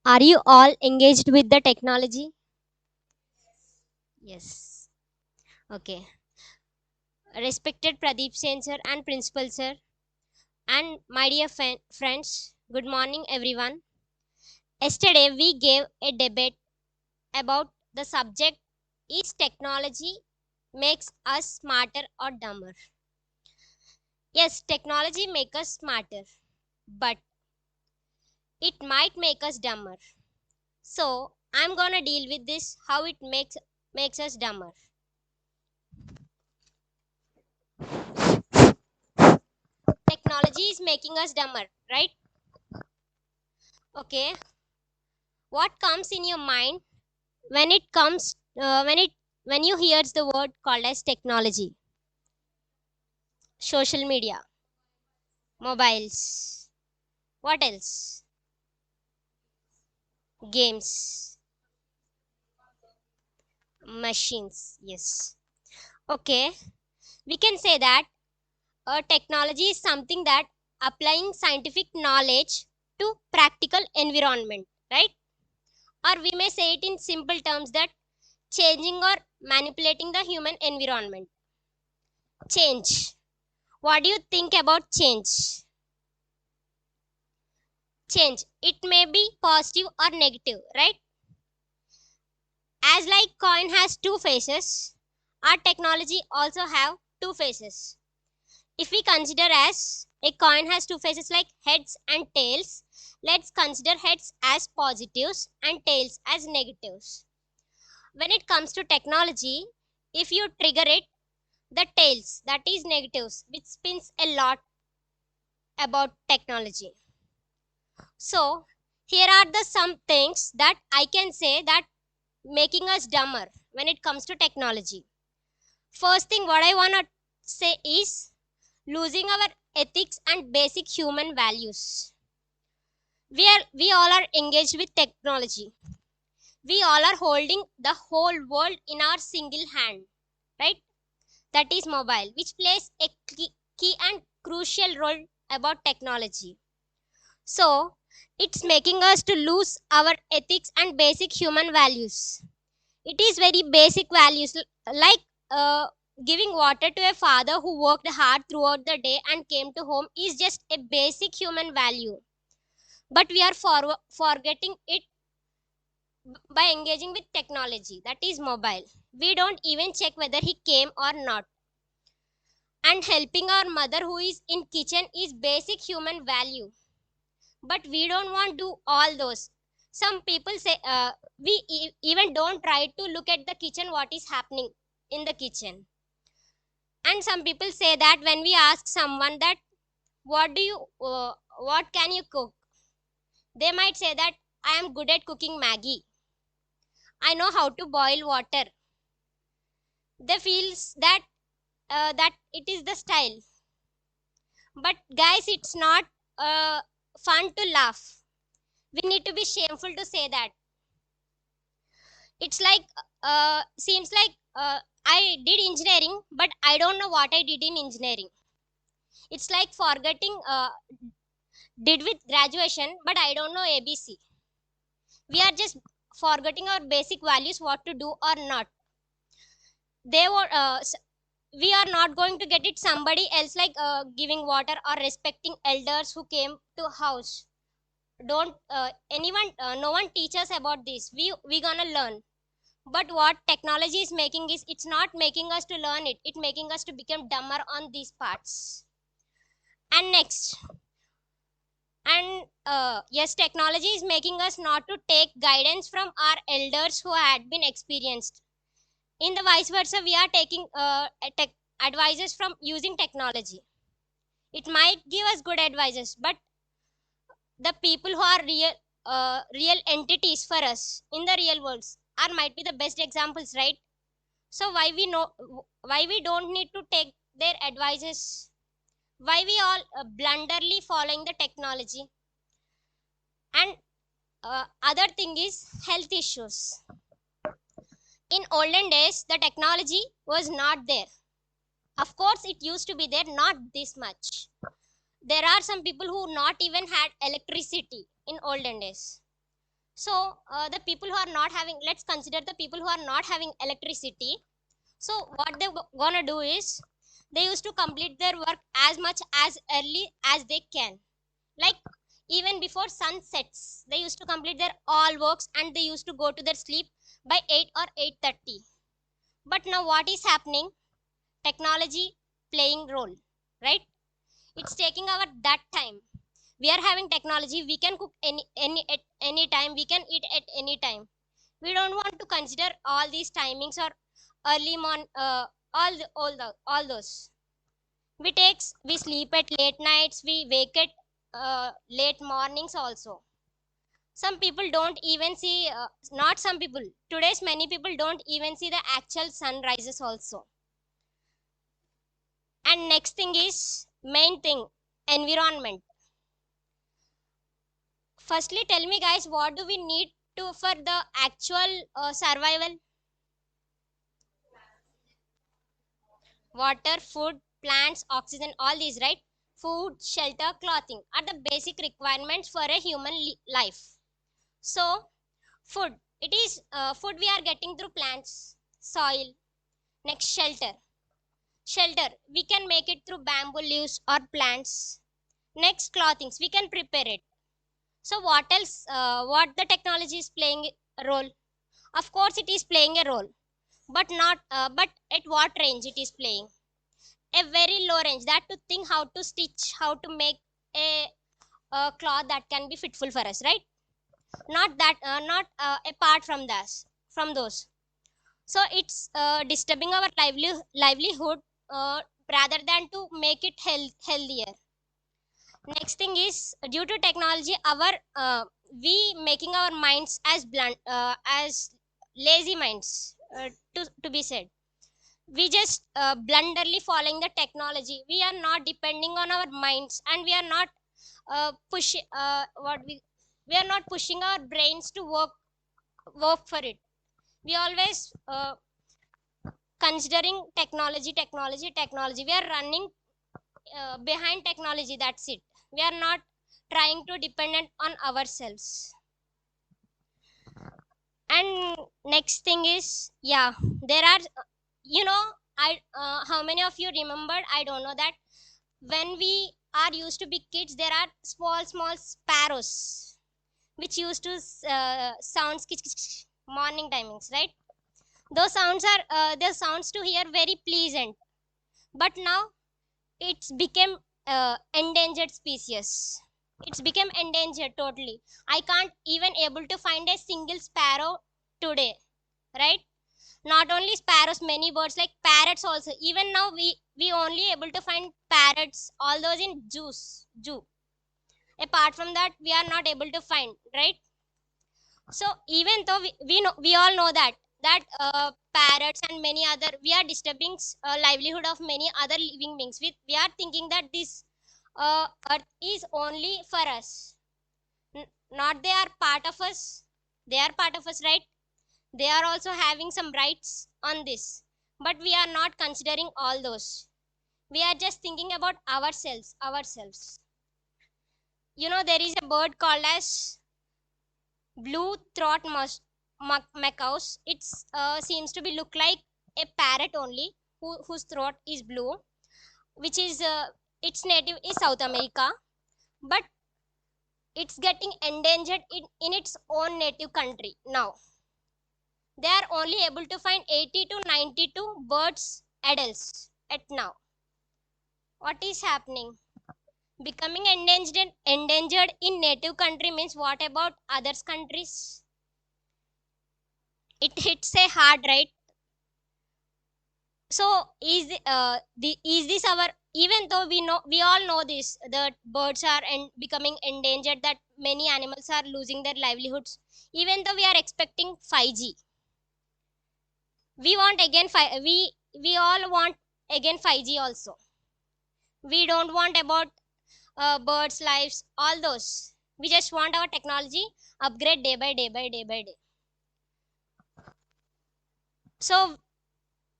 Are you all engaged with the technology? Yes. Okay. Respected Pradeep Sen sir and Principal sir, and my dear friends, good morning everyone. Yesterday we gave a debate about the subject: is technology makes us smarter or dumber? Yes, technology makes us smarter, but it might make us dumber. So I'm gonna deal with this how it makes us dumber. Technology is making us dumber, right? Okay. What comes in your mind when it comes when you hears the word called as technology? Social media, mobiles, what else? Games, machines. Yes. Okay, we can say that technology is something that applying scientific knowledge to practical environment, right? Or we may say it in simple terms that changing or manipulating the human environment. Change, what do you think about change? Change, it may be positive or negative, right? As like coin has two faces, our technology also have two faces. If we consider as a coin has two faces like heads and tails, let's consider heads as positives and tails as negatives. When it comes to technology, if you trigger it, the tails, that is negatives, which spins a lot about technology. So here are the some things that I can say that making us dumber when it comes to technology. First thing what I want to say is losing our ethics and basic human values. We all are engaged with technology. We all are holding the whole world in our single hand, right? That is mobile, which plays a key and crucial role about technology. So it's making us to lose our ethics and basic human values. It is very basic values like uh, giving water to a father who worked hard throughout the day and came to home is just a basic human value. But we are forgetting it by engaging with technology, that is mobile. We don't even check whether he came or not. And helping our mother who is in kitchen is basic human value. But we don't want to do all those. Some people say we even don't try to look at the kitchen what is happening in the kitchen. And some people say that when we ask someone that what can you cook, they might say that I am good at cooking Maggie, I know how to boil water. They feels that that it is the style. But guys, it's not uh, fun to laugh. We need to be shameful to say that. It's like seems like I did engineering but I don't know what I did in engineering. It's like forgetting did with graduation but I don't know ABC. We are just forgetting our basic values, what to do or not. They were we are not going to get it somebody else like giving water or respecting elders who came to house. Don't anyone no one teach us about this. We gonna learn. But what technology is making is it's not making us to learn it, it making us to become dumber on these parts. And next, and yes, technology is making us not to take guidance from our elders who had been experienced. In the vice versa, we are taking advices from using technology. It might give us good advices, but the people who are real entities for us in the real worlds are might be the best examples, right? So why we don't need to take their advices? Why we all blunderly following the technology? And other thing is health issues. In olden days, the technology was not there. Of course, it used to be there, not this much. There are some people who not even had electricity in olden days. So the people who are not having, let's consider the people who are not having electricity. So what they gonna do is they used to complete their work as much as early as they can. Like even before sun sets, they used to complete their all works and they used to go to their sleep by 8 or 8:30. But now what is happening? Technology playing role, right? It's taking our that time. We are having technology. We can cook any at any time. We can eat at any time. We don't want to consider all these timings or early morning. All those. We sleep at late nights. We wake at late mornings also. Some people don't even see. Not some people. Today's many people don't even see the actual sunrises also. And next thing is main thing, environment. Firstly, tell me guys, what do we need to for the actual survival? Water, food, plants, oxygen, all these, right? Food, shelter, clothing are the basic requirements for a human life. So food, it is food we are getting through plants, soil. Next, shelter we can make it through bamboo leaves or plants. Next, clothings we can prepare it. So what else, what the technology is playing a role? Of course it is playing a role, but not but at what range it is playing? A very low range, that to think how to stitch, how to make a cloth that can be fitful for us, right? Not that not apart from this, from those. So it's disturbing our livelihood rather than to make it healthier. Next thing is due to technology, our we making our minds as blunt as lazy minds, to be said. We just blunderly following the technology. We are not depending on our minds, and we are not push what we are not pushing our brains to work for it. We always considering technology. We are running behind technology, that's it. We are not trying to dependent on ourselves. And next thing is, yeah, there are you know I how many of you remembered, I don't know, that when we are used to be kids, there are small sparrows which used to sound morning timings, right? Those sounds are the sounds to hear very pleasant. But now it's become endangered species. It's become endangered totally. I can't even able to find a single sparrow today, right? Not only sparrows, many birds like parrots also. Even now we only able to find parrots, all those in zoo. Apart from that, we are not able to find, right? So even though we know, we all know that parrots and many other, we are disturbing livelihood of many other living beings. We are thinking that this earth is only for us. Not they are part of us. They are part of us, right? They are also having some rights on this. But we are not considering all those. We are just thinking about ourselves. You know, there is a bird called as blue throat macaws. It's seems to be look like a parrot only, whose throat is blue, which is its native is South America, but it's getting endangered in its own native country now. They are only able to find 80 to 92 birds adults at now. What is happening? Becoming endangered in native country means what about others countries? It hits a hard, right? So is this our, even though we all know this, that birds are becoming endangered, that many animals are losing their livelihoods, even though we are expecting 5G, we want again we all want again 5G also. We don't want about birds lives, all those. We just want our technology upgrade day by day. So,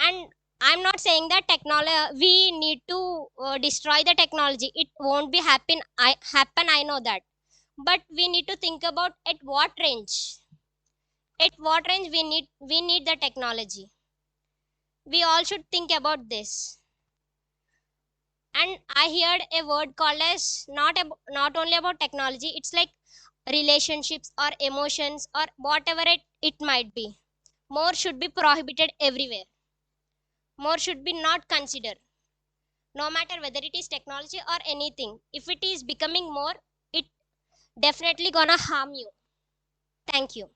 and I'm not saying that technology we need to destroy the technology. It won't be happen. I know that, but we need to think about at what range. At what range we need the technology. We all should think about this. And I heard a word called as not only about technology, it's like relationships or emotions or whatever it might be. More should be prohibited everywhere. More should be not considered. No matter whether it is technology or anything. If it is becoming more, it definitely gonna harm you. Thank you.